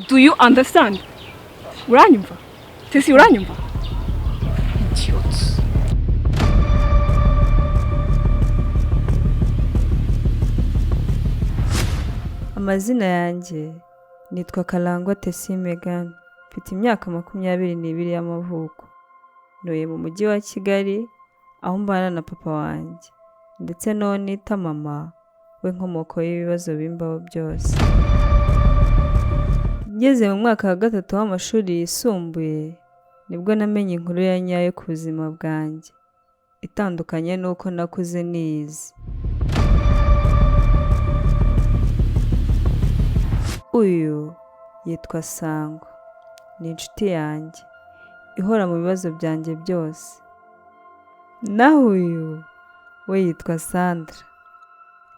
Do you understand? Uranyumva? Tesi uranyumva? Idiots. Amazina yanjye nitwa Kalangwa Tesi Megan. Mfite imyaka 22 y'amavuko. Ntuye mu mujyi wa Kigali aho mbana na papa wanjye ndetse no nita mama we nkomoko y'ibibazo bimbaho byose. Ngeze mu mwaka wa 3 w'amashuri yisumbuye nibwo namenye inkuru ya nyayo ku buzima bwanjye itandukanye nuko nakuze nizi. Uyu yitwa Sangwa, ni inshuti yanjye ihora mu bibazo byanjye byose. Naho uyu we yitwa Sandra,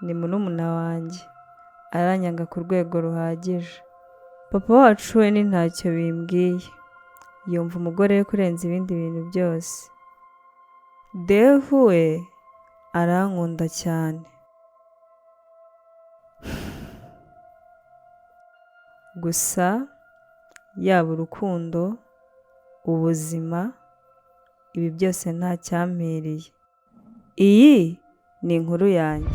ni murumuna wanjye aranyanga ku rwego ruhagije. Papa wacu we ni ntacyo bimbwiye, yumva umugore we kurenza ibindi bintu byose. Dave we arankunda cyane, gusa yaba urukundo, ubuzima, ibi byose nta cyampiriye. Iyi ni inkuru yanjye.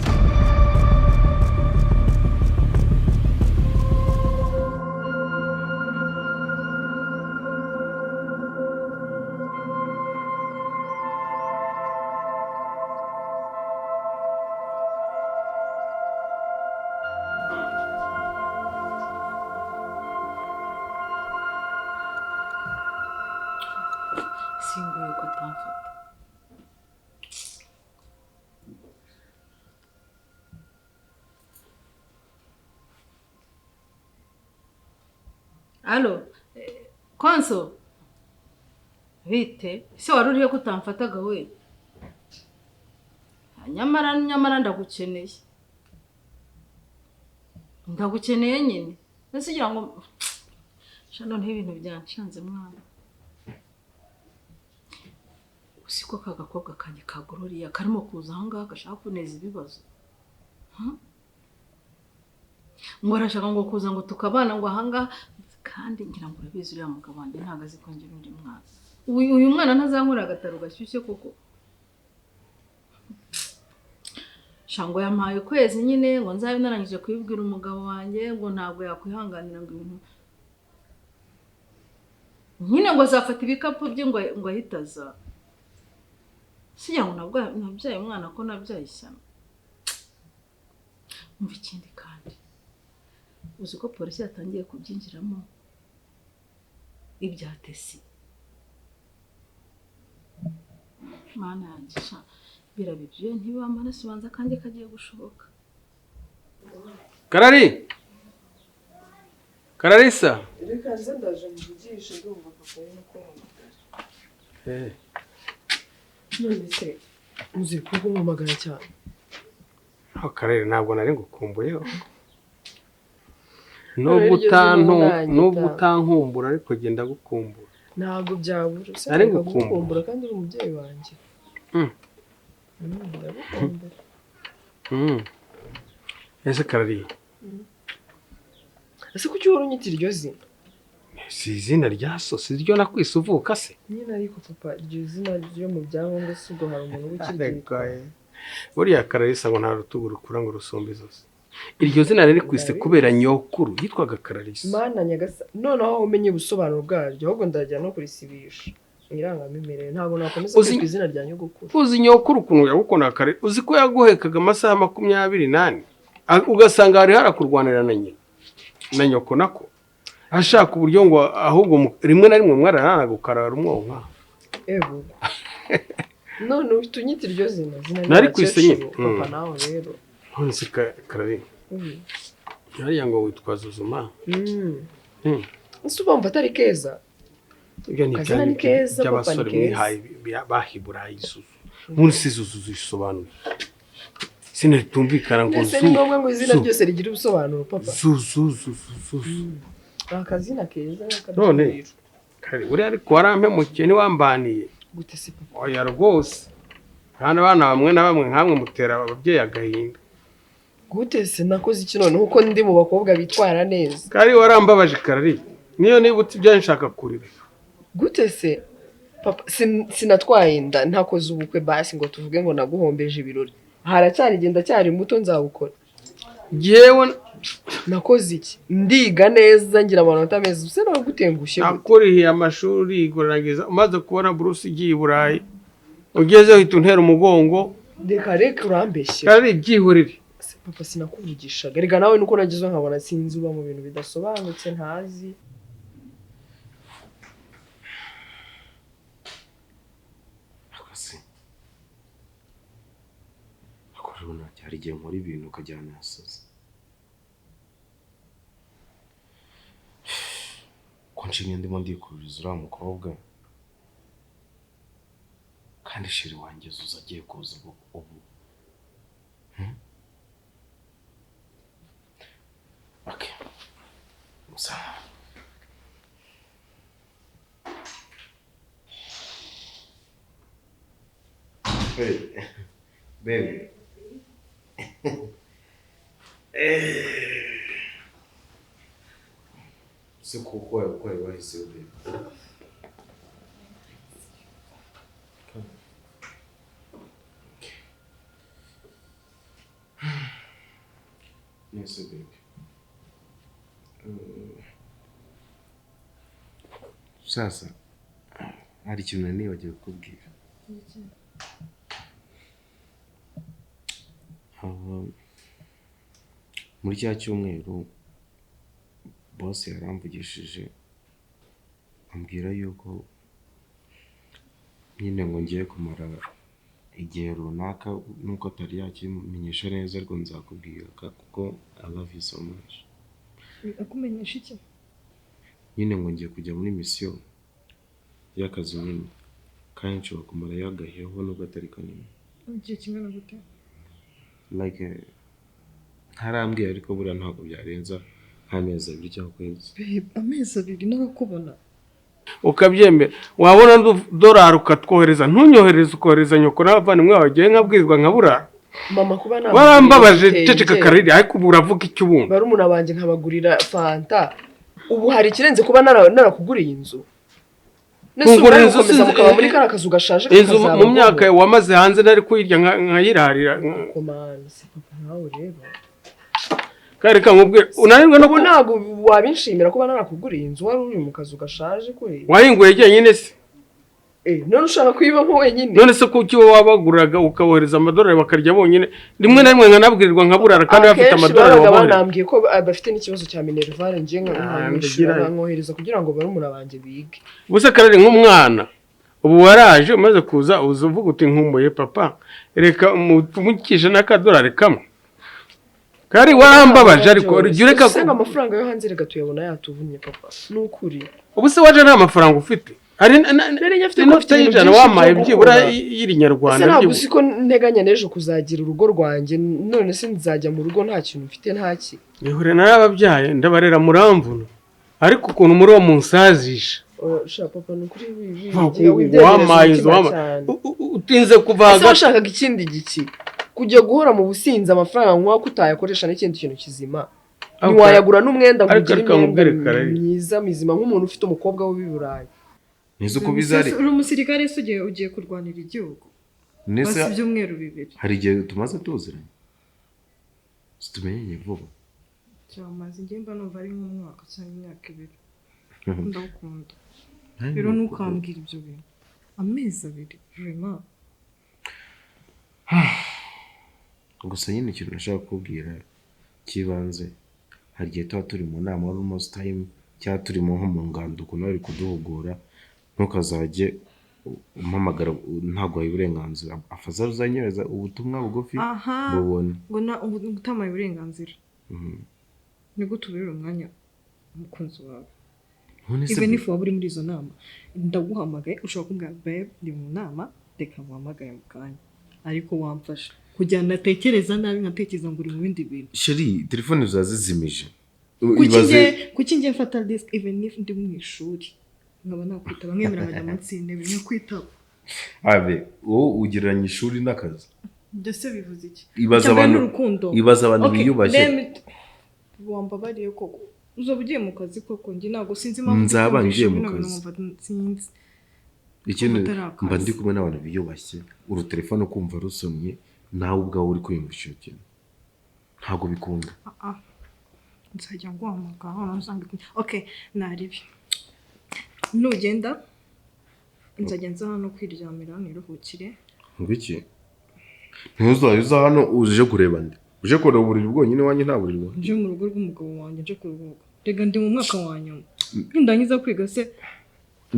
Singoye ko atamfata. Allo, Konso? Bite? Se wari uriye ko utamfataga we? Nyamara ndagukeneye. Ndagukeneye nyine. Ese ugira ngo shano n'ibintu byanshanze mwana. Usiko kagakobwa kanje kagororiya karimo kuza aho ngaho gashaka kuneza ibibazo. Ngo arashaka ngo kuza ngo tukabana ngo ahanga kandi ngira ngo urabizi uriya mugabo wanjye ntago azi ko ngira undi mwana. Uyu mwana ntazankura agataro gashyushye koko. Shango yampaye kwezi nyine ngo nzabe narangije kwibwira umugabo wanjye ngo ntabwo yakwihanganira ngo ibintu nyine ngo azafata ibikapu bye ngo ahitaza. Siya ngo nabyaye umwana ko nabyaye ishyano. Umva ikindi kandi uzi ko polisi yatangiye kubyinjiramo ibya Tesi. Mana yanjye sha birabibye ntibamana sibanza kandi kagiye gushoboka. Kararisa reka nze ndaje muvugishe ndumva papa yuko none se uzi ko guhamagara cyane. Karere ntabwo nari ngukumbuyeho. Nubwo utankumbura ariko genda gukumbura. Ntabwo byabura se nari ngukumbura kandi uri umubyeyi wanjye. Ndagukumbura. Ese Karari. Ese kuki wari unyitira iryo zina? Si izina rya so, si ryo nakwise uvuka se. Nyine ariko papa iryo zina ryo mu byangombwa se ubwo hari umuntu w'ikiryo. Buriya Kararisa ngo nta rutugu rukura ngo rusumbe zose. Iryo zina riri kwise kubera nyokuru yitwaga Kararisa. Mana nyagasa noneho umenye ubusobanuro bwaryo ahubwo ndajya no kurisibisha. Irangamimerere ntabwo nakomeza kwitwa izina rya nyogokuru. Uzi nyokuru ukuntu yagukunda Karere, uzi ko yaguhekaga amasaha 28 ugasanga hari harakurwanira na nyina na nyoko nako ashaka uburyo ngo ahubwo rimwe na rimwe mwarana gukarara umwonka. Ego none utunyitira iryo zina nari kwise nyine papa nawe rero nzi Karare. Yari ngo witwa Zuzuma. Usubomba atari keza. Kazana ni keza by'abasore mwihaye bahibura Isuzu. Munsi Isuzu isobanura. Sinatumvikana ngo Zuzu. Ni ngombwa ngo izina ryose rigira ubusobanuro papa. Zuzu. Akazina keza none kare uri ariko warampemukiye ni wambaniye. Gute se papa? Oya rwose. Kandi abana bamwe na bamwe nkamwe mutera ababyeyi agahinda. gute se nakoze iki none uko ndi mu bakobwa bitwara neza kari warambabaje karari niyo niba uti ibyo nshaka kurira gute se papa sinatwaye inda ntakoze ubukwe basi ngo tuvuge ngo naguhombeje ibirori haracyari genda cyari muto nzabukora yewe nakoze iki ndiga neza ngira amanota meza use no gutengushye nakurihiye amashuri igorageza umaze kubona Bruce igiye i Burayi ugezeho uhita untera umugongo reka urambeshye kari byihurire papa sinakuvugishaga rega nawe nuko nagize nkabona sinzi uba mu bintu bidasobanutse ntazi akora cyari igihe nkora ibintu ukajyana yasoze ko nshinga ndimo ndikururiza uriya mukobwa kandi sheri wanjye zuza agiye kuza ubu okay musa hey baby c'est quoi c'est baby Yes, baby. Sasa hari ikintu nibagiwe kukubwira. Muri cya cyumweru boss yaramvugishije ambwira yuko nyine ngo ngiye kumara igihe runaka nuko atari yakimenyesha neza ariko nzakubwira kuko I love you so much. Akumenyesha iki? Nyine ngo ngiye kujya muri mission y'akazi nyine kandi nshobora kumara yagaheho nubwo atari kanini. Igihe kingana gute? Like ntarambwiye ariko buriya ntabwo byarenza nk'amezi 2 cyangwa ukwezi. Babe, amezi 2 narakubona. Ukabyemera wabona dolari ukatwohereza ntunyohereze ukohereza nyoko n'abavandimwe bagiye nkabwirwa nkabura mama kuba nta warambabaje ceceka kariri ariko ubu uravuga icyo ubuntu barumuna banje nkabagurira fanta ubu hari ikirenze kuba narakuguriye inzu Kungura inzu mukaba muri kana kazu gashaje inzu mu myaka wamaze hanze nari kuyirya nkayirarira komana se papa nawe rero kareka nkubwire unanirwa no ntago wabinshimira kuba narakuguriye inzu wari uri mu kazu gashaje kuri wahinguye nyine se none ushaka kwiba nko wenyine none se kuki wabaguraga ukawohereza amadolari bakarya bonyine rimwe na rimwe nkanabwirirwa nkaburara kandi bafite amadolari banambwiye ko bafite n'ikibazo cya minerval ngiye nkohereza kugira ngo barumuna banje bige buse karari nk'umwana ubu waraje umaze kuza uvuga uti nkumbuye papa reka mukije n'akadolari kamwe kari warambabaje ariko ureka ko amafaranga yo hanze reka tuyabona yatuvunye papa nukuri ubu se waje nta mafaranga ufite ari n'afite ijana wamaye byibura yiri nyarwanda ntabwo usiko nteganya n'ejo kuzagira urugo rwanjye none se nzajya mu rugo nta kintu mfite ntaki nihure narababyaye ndabarera muramvuno ariko ukuntu muri wo munsazisha sha papa nukuri wamaye utinze kuvaga washakaga ikindi giki kujya guhora mu businzi amafaranga nk'uko utayakoresha n'ikindi kintu kizima ntiwayagura n'umwenda ngo ugire imyenda myiza mizima nk'umuntu ufite umukobwa w'ibiburayi nizo kubizari uri umusirikare se ugiye kurwanira igihugu basi ibyumweru 2 hari igihe tumaze tuziranye situmenye vuba cyamaze ngimba numva ari nk'umwaka cyangwa imyaka 2 ndakunda rero nukambwira ibyo bintu amezi 2 vraiment gusa nyine ikintu nashaka kukubwira kibanze hari igihe tuba turi mu nama almost time cyangwa turi mu ngando ukuntu bari kuduhugura ntukazajye umpamagara ntabwo waye uburenganzira afaza uzanyereza ubutumwa bugufi bubone ngo gutamaye uburenganzira ni gute ubirira umwanya umukunzi wawe even if waba uri muri izo nama ndaguhamagaye ushobora kumbwira babe ndi mu nama reka nguhamagaye mu kanya ariko wamfasha kugira natekereza nabi nkatekereza ngo uri mu bindi bintu sheri telefone zazizimije kuki ngiye mfata risk even if ndi mu ishuri nkaba nakwita bamwemera nkajya munsi y'intebe nyo kwitaba abe wowe ugereranya ishuri n'akazi Ndetse bivuze iki? Ibaza Cyangwa abantu n'urukundo. ibaza abantu Okay, biyubashye. Wambabariye koko. Uzaba ugiye mu kazi koko njye ntabwo sinzi impamvu Nzaba ndi ngiye mu kumvisha kazi. bino bintu nkumva sinzi. Ikintu Ubu atari akazi. mba ndi kumwe n'abantu biyubashye uru telefone kumva rusomye nawe ubwawe uri kwiyumvisha icyo kintu ntabwo bikunda. Nzajya nguhamagara hano nsanga okay naribi nugenda nzajya nza hano kwiryamira niruhukire. Ngwiki ntuzaye uza hano uje kureba nde uje kureba uburiri bwonyine wanjye nta buriri bwo nje mu rugo rw'umugabo wanjye nje kuruhuka rega ndi mu mwaka wa nyuma ndangiza kwiga se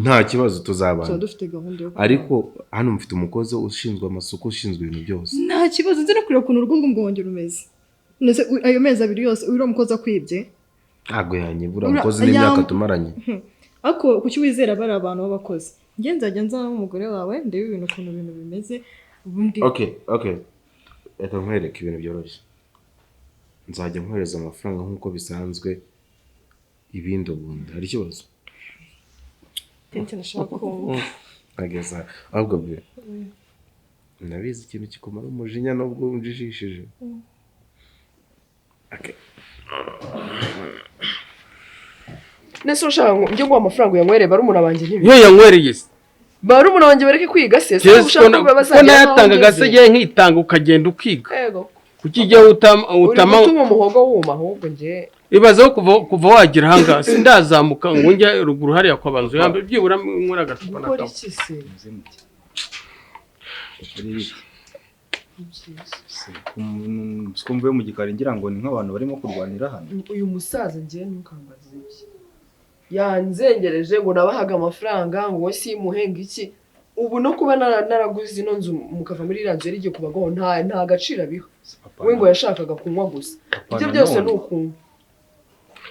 nta kibazo tuzabana dufite gahunda yo ariko hano mfite umukozi ushinzwe amasuku ushinzwe ibintu byose. nta kibazo nzi no kureba ukuntu urugo rw'umugabo wanjye rumeze nese ayo mezi abiri yose uriya mukozi akwibye ntabwo yanyibura umukozi n'imyaka tumaranye. Ako kuki wizera bari abantu b'abakozi njye nzajya nza n'umugore wawe ndebe ibintu ukuntu ibintu bimeze ubundi. Okay reka nkwereke ibintu byoroshye nzajya nkohereza amafaranga nk'uko bisanzwe ibindi ubundi hari ikibazo Tente nashaka ko ageza ahubwo bwe nabizi ikintu kikumara umujinya nubwo unjijishije. Nese ushaka ngo njye ngo amafaranga yanywereye barumuna banjye ntibi. Iyo yanywereye se. Barumuna banjye bareke kwiga se. Ko nayatangaga se gihe nkitanga ukagenda ukiga. Yego. Kuki jya utama utuma umuhogo wuma ahubwo nje. Ibazaho kuva wagira hanga sindazamuka ngo njya ruguru hariya kwa banzu yambe byibura nkora agacupa na Ukora iki se? Sikumvuye mu gikari ngira ngo ni nk'abantu barimo kurwanira hano. Uyu musaza ngiye ntukambaze iki. Yanzengereje ngo nabahaga amafaranga ngo simuhenga iki. Ubu no kuba naraguze ino nzu mukava muri iriya nzu yari igiye kubagaho nta gaciro abiho. We ngo yashakaga kunywa gusa. Ibyo byose ni ukunywa.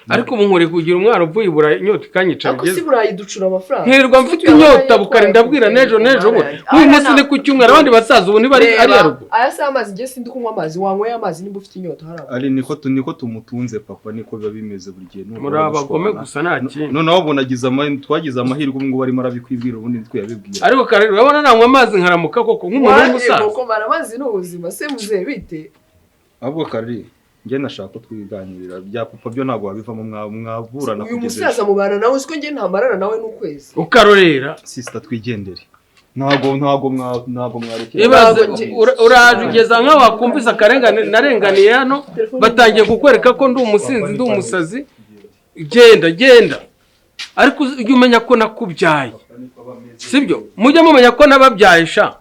ariko ubu nkore kugira umwana uvuye ibura inyota ikanyica Ako si burayi ducura amafaranga. Nkirirwa mfite inyota bukarinda bwira nejo we. Uyu munsi ni ku cyumweru abandi basaza ubu ntibari ari yarugo. Aya si amazi ngiye sindi kunywa amazi wanyweye amazi nimba ufite inyota harabo. Ari niko tumutunze papa niko biba bimeze buri gihe nuko. Muri abagome gusa nta kintu. Noneho bonagize twagize amahirwe ngo barimo arabikwibwira ubundi nitwe yabibwira. Ariko kare urabona nanywa amazi nkaramuka koko nk'umuntu w'umusaza. Koko mara amazi ni ubuzima se muze bite. Ahubwo kare njye nashaka twiganirira bya papa byo ntabwo wabivamo mwaburana kugeza. Uyu musaza mubana nawe siko njye ntamarana nawe n'ukwezi. Ukarorera. Sister twigendere. Ntabwo mwarekera. Ibaze uraje ugeza nka wakumvise akarengane narenganiye hano batangiye kukwereka ko ndi umusinzi ndi umusazi. Genda. Ariko ujye umenya ko nakubyaye. Sibyo? Mujye mumenya ko nababyaye sha.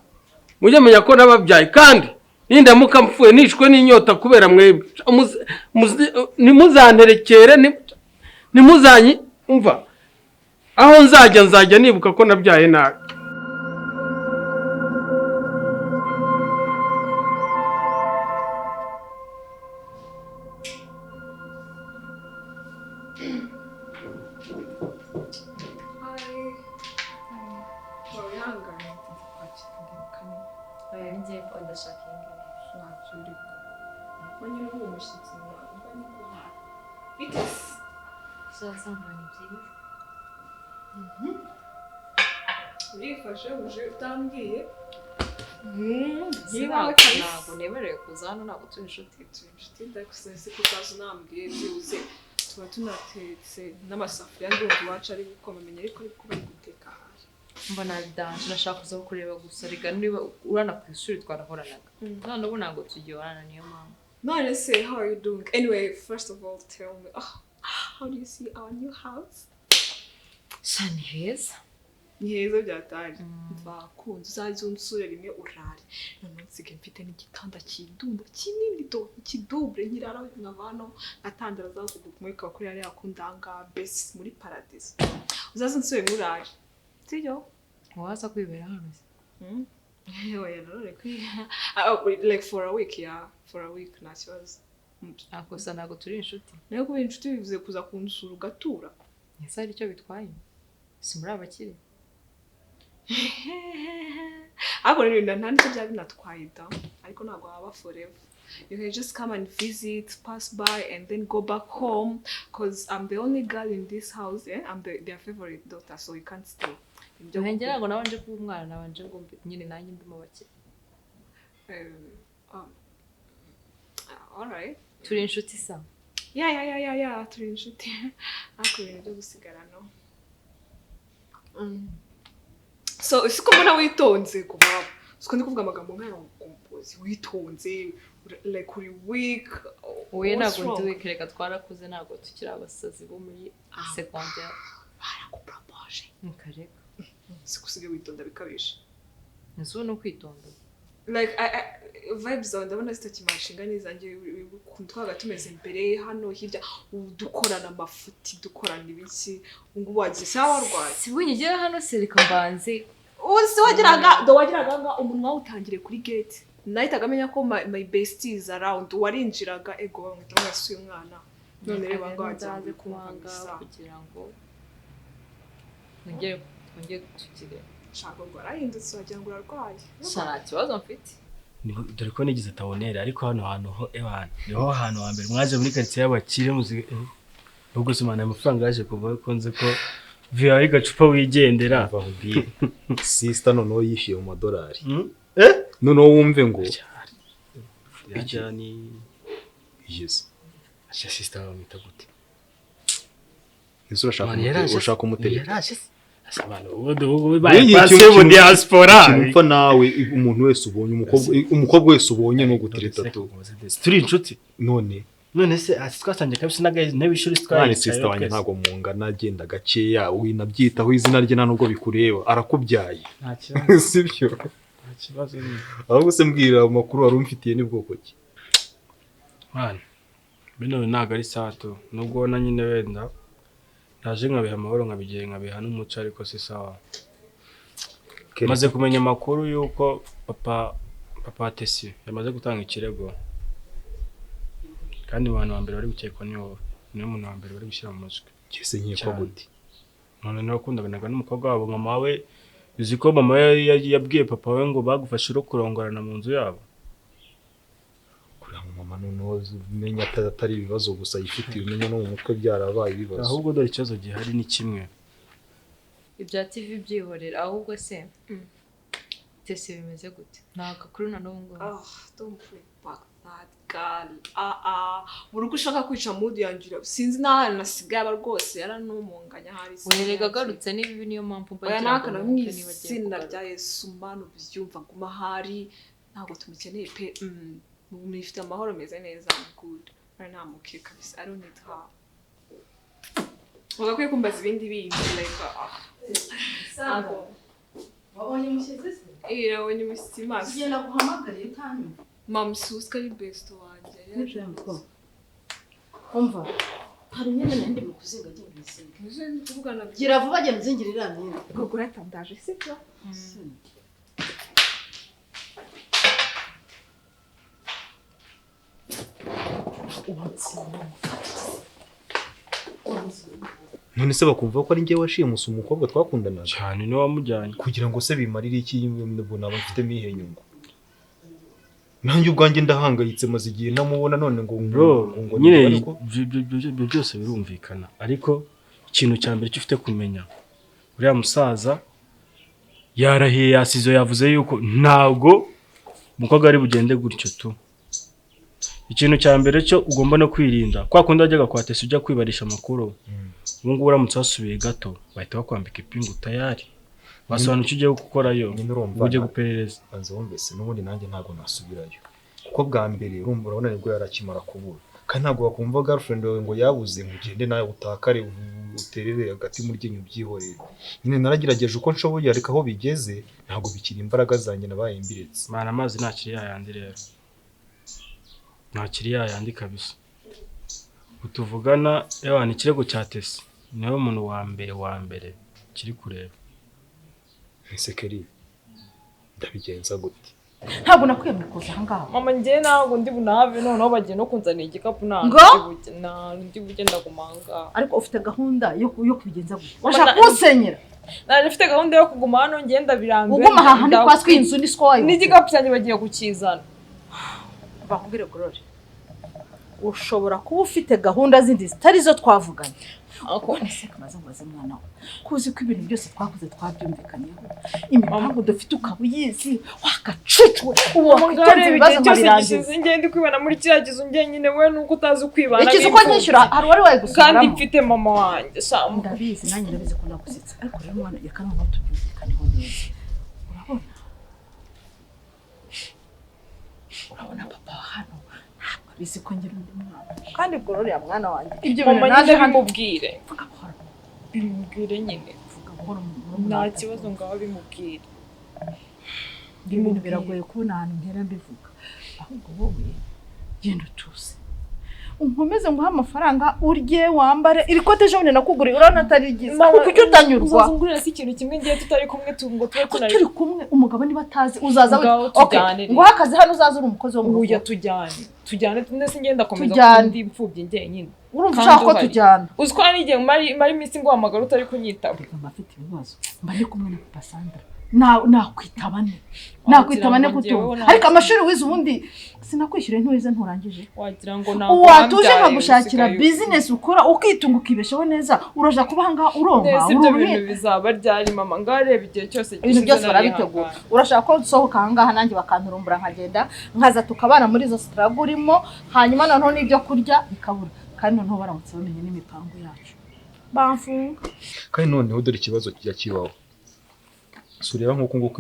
Mujye menya ko nababyaye kandi ninda mukamfuye nishwe n'inyota kubera mwebwe nimuzanterekere nimuzanyi umva aho nzajya nibuka ko nabyaye nabi. Urifashe uje utambwiye ntabwo nemerewe kuza hano ntabwo turi inshuti ndakusese kuzaza unambwiye byibuze tuba tunatetse n'amasafuriya ndumva iwacu ari gukomamenya ariko bari guteka ahari mba nabidanje nashaka kuza kureba gusa rega niba urana ku ishuri twarahoranaga none ubu ntabwo tugihorana niyo mpamvu. None say how are you doing? Anyway, first of all tell me how do you see our new house? Shani heza ni heza byatari bakunze uzaze unsure rimwe urare none nsige mfite n'igitanda cy'idumbo kinini do kidouble nkirara nkavano atandara zakugukumeka kuri yari yakundanga base muri paradise uzaze unsure ngurare sibyo waza kwibera hano oya none like for a week nta kibazo akosa ntabwo turi inshuti nayo kuba inshuti bivuze kuza kunsura ugatura ese hari icyo bitwaye si muri abakire ariko rero nta nicyo byaba binatwaye da ariko ntabwo waba forever. You can just come and visit, pass by and then go back home because I'm the only girl in this house. I'm their favorite daughter so you can't stay. Ngira ngo nabanje kuba umwana nabanje ngo nyine nanjye ndimo bakire. alright. turi inshuti sa Ya, turi inshuti. Ariko ibintu byo gusigarana. So, isiko mbona witonze kuba. Siko ndi kuvuga amagambo nk'aya kompozi witonze like uri weak. wowe ntabwo ndi weak, reka twarakuze ntabwo tukiri abasazi bo muri secondaire. Barakupropoje. Nkareka Siko usigaye witonda bikabije. nzuba no kwitonda. Like vibes zawe ndabona zitakimashinga neza ngiye twaga tumeze imbere hano hirya dukorana amafuti dukorana ibiki ngo wagiye cyangwa warwaye sibunye igera hano se reka mbanze uzi wagiraga nga umunwa utangire kuri gate nahitaga amenya ko my besties around warinjiraga ego bamwita mwasuye umwana none reba ngo wagiye kumanga kugira ngo ngere tukire shaka ngo arahindutse wagira ngo urarwaye sana kibazo mfite. dore ko nigize tabonera ariko hano hantu ho niho hantu hambere mwaje muri quartier y'abakire muzige ubwo sumana amafaranga yaje kuva ko nze ko via ari gacupa wigendera bahubwiye sister noneho yishiye mu madolari noneho wumve ngo yajani yes asha sister bamita gute ese urashaka kumutereka asabana ubu bayipase mu diaspora kimupfa nawe umuntu wese ubonye umukobwa wese ubonye no gutereta tu turi inshuti none se twasanje kabisa n'abishuri twari sister wanjye ntago mungana agenda gakeya winabyitaho izina rye nta nubwo bikureba arakubyaye nta kibazo sibyo nta kibazo ni ahubwo se mbwira amakuru wari umfitiye ni bwoko ki mwana bino ntago ari sato nubwo na nyine wenda naje nkabiha amahoro nkabigiye nkabiha n'umuco ariko si sawa maze kumenya amakuru yuko papa Tesi yamaze gutanga ikirego kandi abantu bambere bari gukekwa niyo muntu wambere bari gushyira mu majwi cyese nkeko gute none nakundanaga n'umukobwa wabo mama we uzi ko mama yabwiye papa we ngo bagufashe uro kurongorana mu nzu yabo mama noneho umenya atari ibibazo gusa yifitiye umenya no mu mutwe byarabaye ibibazo ahubwo dore ikibazo gihari ni kimwe ibya TV byihorera ahubwo se Tese bimeze gute naka kuri na nongo don't bring back that girl uruko ushaka kwica mood yanjira sinzi n'ahantu nasigaye aba rwose yaranumunganya hari se werega garutse n'ibibi niyo mpamvu mbagira nakana mwizina rya Yesu manu byumva nguma hari ntago tumukeneye pe mufite amahoro meze neza good right now muke kabisa I don't need her wagakwiye kumbaza ibindi bindi like sago wabonye mushize se wabonye musima sigenda guhamagariye kandi mama suska ari best wanje n'ijambo umva hari nyene nende bikuzinga cyo bisenga nje kuvugana gira vuba je muzingirira nyene ko kuratandaje sibyo none se bakumva ko ari njye washimusa umukobwa twakundanaga cyane ni wamujyanye kugira ngo se bimarire iki mbona bafitemo ihe nyungu nanjye ubwanjye ndahangayitse maze igihe namubona none ngo nyine ibyo byose birumvikana ariko ikintu cya mbere cyufite kumenya uriya musaza yarahiye yasizo yavuze yuko ntago umukobwa ari bugende gutyo tu ikintu cya mbere cyo ugomba no kwirinda kwa kundi wajyaga kwa Tesi ujya kwibarisha amakuru ubu ngubu uramutse wasubiye gato bahita bakwambika ipingu tayari wasobanura icyo ugiye gukorayo ujye guperereza banza wumvise n'ubundi nanjye ntabwo nasubirayo kuko bwa mbere urabona nibwo yarakimara kubura kandi ntabwo wakumva girlfriend wawe ngo yabuze ngo ugende nawe utakare uterere hagati mu ryinyo byihorere nyine naragerageje uko nshoboye ariko aho bigeze ntabwo bikiri imbaraga zanjye nabaye mbiretse mana amazi ntakiri yayandi rero ntakiri yayandi kabisa utuvugana yawana ikirego cya Tesi niwe muntu wa mbere kiri kureba Sekeri ndabigenza gute ntabwo nakwiye mukoza ahangaha mama njye ntabwo ndi bunave noneho bagiye no kunzanira igikapu ndi bugenda kumanga ariko ufite gahunda yo kubigenza gute washaka kunsenyera nari mfite gahunda yo kuguma hano ngenda birambe uguma aha ndi kwa twinzu ni squayo n'igikapu cyanjye bagiye kukizana bakubwire gorore ushobora kuba ufite gahunda zindi zitari zo twavuganye ako ese kamaze mbaze mwana we kuzi ko ibintu byose twakoze twabyumvikanyeho imipango dufite ukaba uyizi wagacucwe uwo mugare ibibazo birangiza ngende kwibana muri kiragizo njye nyine we nuko utazi kwibana ikizo ko nyishyura hari wari wayigusubiramo kandi mfite mama wanjye shamu ndabizi nanjye ndabizi ko nagusetsa ariko rero mwana yakanwa tubyumvikaneho neza urabona papa hano ntabwo abizi ko ngira undi mwana kandi gororera mwana wanjye ibyo bintu naje bimubwire bimubwire nyine nta kibazo ngaho bimubwire ibintu biragoye kubona ahantu ntera mbivuga ahubwo wowe genda utuze unkomeze nguha amafaranga urye wambare iri kote ejo bundi nakuguriye urabona atarigize kuko utanyurwa uzazungurira si ikintu kimwe ngiye tutari kumwe ngo tube turi kumwe umugabo niba atazi uzaza nguha akazi hano uzaza uri umukozi wo mu rugo tujyane ndetse ngenda komeza ndi imfubyi njyenyine urumva ushaka ko tujyana uzi ko hari igihe mari iminsi ngo hamagara utari kunyitaba mba mfite ibibazo mba ndi kumwe na papa Sandra nakwitabane gutunga ariko amashuri wize ubundi sinakwishyure ntuwize nturangije wagira ngo ntabwo watuje nkagushakira business ukora ukitunga ukibeshaho neza uraja kuba hanga uronka ibyo bintu bizaba ryari mama ngareba igihe cyose ibintu byose barabitegura urashaka ko dusohoka ahangaha nanjye bakanturumbura nkagenda nkaza tukabana muri izo struggle urimo hanyuma noneho n'ibyo kurya bikabura kandi noneho baramutse bamenye n'imipango yacu bamfunga kandi noneho dore ikibazo kijya kibaho sureba nk'uko nguko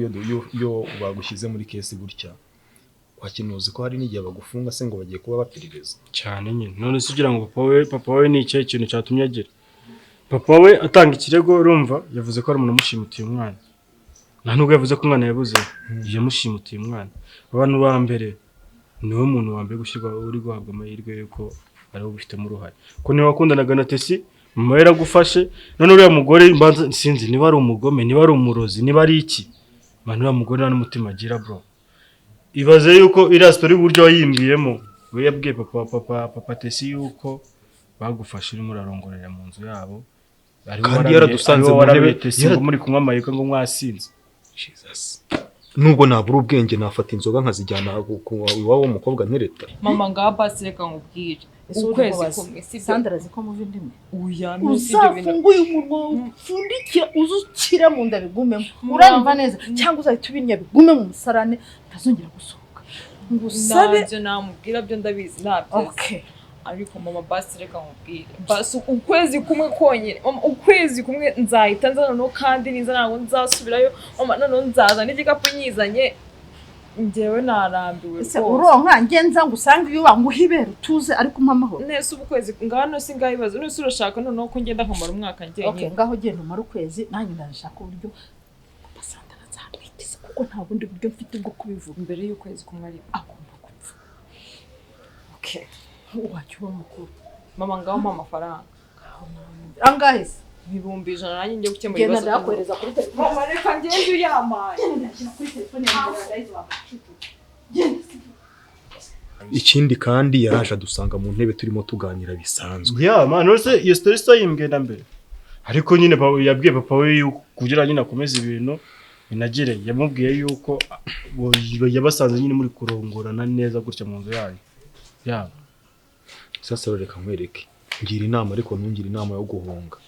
iyo bagushyize muri kesi gutya wakinuzi ko hari n'igihe bagufunga se ngo bagiye kuba baperereza cyane nyine none se ugira ngo papa we ni ikihe kintu cyatumye agira papa we atanga ikirego urumva yavuze ko ari umuntu umushimutiye umwana nta nubwo yavuze ko umwana yabuze yamushimutiye umwana abantu ba mbere niwe muntu wa mbere gushyirwa uri guhabwa amahirwe yuko ari we ubifitemo uruhare ko niwe wakundanaga na Tesi mama yaragufashe none uriya mugore mbanza sinzi niba ari umugome niba ari umurozi niba ari iki manu uriya mugore nta n'umutima agira bro ibaze yuko iriya story uburyo wayimbwiyemo we yabwiye papa Tesi yuko bagufashe urimo urarongorera mu nzu yabo kandi yaradusanze mu ntebe ngo muri kunywa amayuka ngo mwasinze Jesus nubwo nabura ubwenge nafata inzoga nkazijyana iwabo w'umukobwa ntereta mama ngaha basi reka nkubwire ukwezi kumwe Sandra ziko mu vindimwe uya uzafunguye umunwa upfundikira uzukira mu nda bigumemo uranyumva neza cyangwa uzahita ubinya bigume mu musarane utazongera gusohoka ngusabe nabyo namubwira byo ndabizi nabyo ariko mama basi reka nkubwire basi ukwezi kumwe konyine ukwezi kumwe nzahita nzana no kandi niza ntabwo nzasubirayo mama none nzaza n'igikapu nyizanye njyewe narambiwe rwose uronka ngenza ngo usange iyo wanguhibera utuze ariko mpamahoro nese ubukwezi ngano singayibazo nese urashaka noneho ko ngenda nkamara umwaka njyenyine ngaho genda umara ukwezi nanjye ndashaka uburyo papa Sandra nzamwitiza kuko nta bundi buryo mfite bwo kubivuga mbere y'ukwezi kumwe ari agomba gupfa wajya uba mukuru mama ngaho mpa amafaranga angahe se 1,100 nanjye njye gukemura ibibazo genda ndakohereza kuri telefone mama reka ngende uyamaye genda ndashyira kuri telefone yanjye ikindi kandi yaraje adusanga mu ntebe turimo tuganira bisanzwe man rose iyo story sayimbwe na mbere ariko nyine yabwiye papa we kugira nyine akomeza ibintu binagire yamubwiye yuko yabasanze nyine muri kurongorana neza gutya mu nzu yayo sasa reka nkwereke ngira inama ariko ntungira inama yo guhunga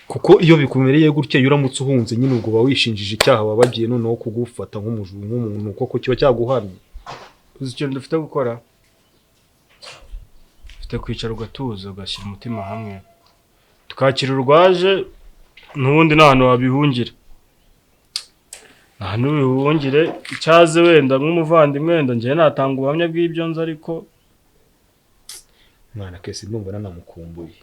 kuko iyo bikumereye gutya yuramutse uhunze nyine ubwo bawishinjije icyaha wabagiye noneho kugufata nk'umujuru nk'umuntu koko kiba cyaguhamye uzi icyo dufite gukora ufite kwicara ugatuza ugashyira umutima hamwe tukakira urwaje n'ubundi n'ahantu wabihungira ahantu bihungire icyaze wenda nk'umuvandimwe wenda njyewe natanga ubuhamya bw'ibyo nzi ariko mwana kese ndumva nanamukumbuye